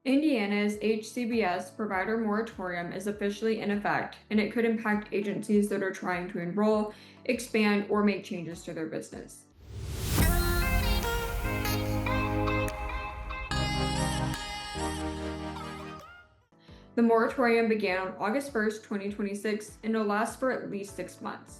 Indiana's HCBS provider moratorium is officially in effect, and it could impact agencies that are trying to enroll, expand, or make changes to their business. The moratorium began on August 1st, 2026, and will last for at least 6 months.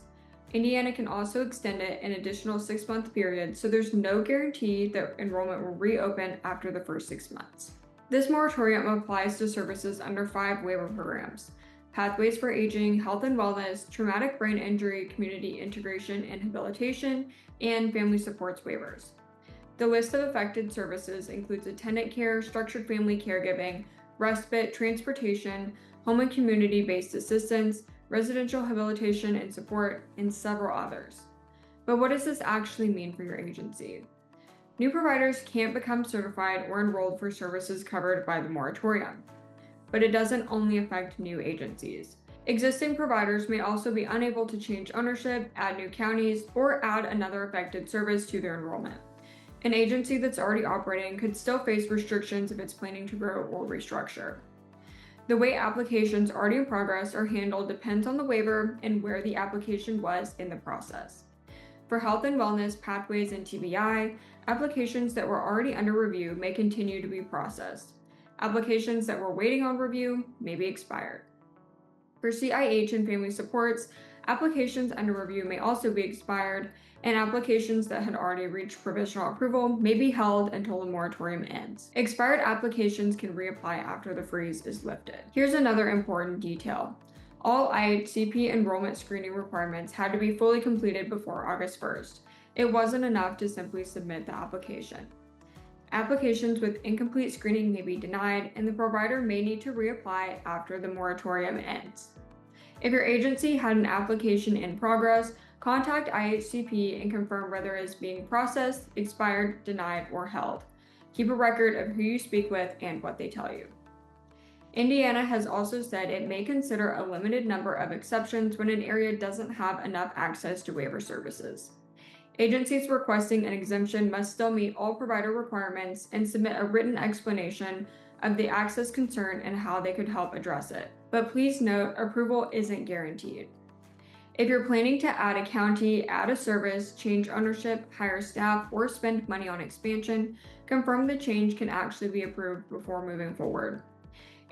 Indiana can also extend it an additional 6-month period, so there's no guarantee that enrollment will reopen after the first 6 months. This moratorium applies to services under 5 waiver programs: Pathways for Aging, Health and Wellness, Traumatic Brain Injury, Community Integration and Habilitation, and Family Supports waivers. The list of affected services includes attendant care, structured family caregiving, respite, transportation, home and community-based assistance, residential habilitation and support, and several others. But what does this actually mean for your agency? New providers can't become certified or enrolled for services covered by the moratorium. But it doesn't only affect new agencies. Existing providers may also be unable to change ownership, add new counties, or add another affected service to their enrollment. An agency that's already operating could still face restrictions if it's planning to grow or restructure. The way applications already in progress are handled depends on the waiver and where the application was in the process. For health and wellness, pathways, and TBI, applications that were already under review may continue to be processed. Applications that were waiting on review may be expired. For CIH and family supports, applications under review may also be expired, and applications that had already reached provisional approval may be held until the moratorium ends. Expired applications can reapply after the freeze is lifted. Here's another important detail. All IHCP enrollment screening requirements had to be fully completed before August 1st. It wasn't enough to simply submit the application. Applications with incomplete screening may be denied, and the provider may need to reapply after the moratorium ends. If your agency had an application in progress, contact IHCP and confirm whether it is being processed, expired, denied, or held. Keep a record of who you speak with and what they tell you. Indiana has also said it may consider a limited number of exceptions when an area doesn't have enough access to waiver services. Agencies requesting an exemption must still meet all provider requirements and submit a written explanation of the access concern and how they could help address it. But please note, approval isn't guaranteed. If you're planning to add a county, add a service, change ownership, hire staff, or spend money on expansion, confirm the change can actually be approved before moving forward.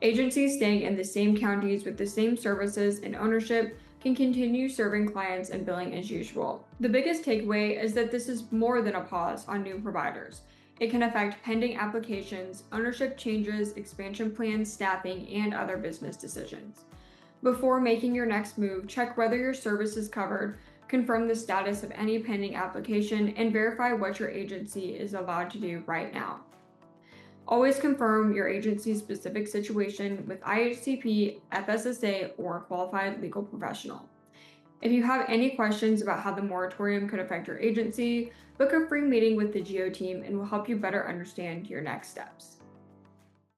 Agencies staying in the same counties with the same services and ownership can continue serving clients and billing as usual. The biggest takeaway is that this is more than a pause on new providers. It can affect pending applications, ownership changes, expansion plans, staffing, and other business decisions. Before making your next move, check whether your service is covered, confirm the status of any pending application, and verify what your agency is allowed to do right now. Always confirm your agency's specific situation with IHCP, FSSA, or a qualified legal professional. If you have any questions about how the moratorium could affect your agency, book a free meeting with the GEO team and we'll help you better understand your next steps.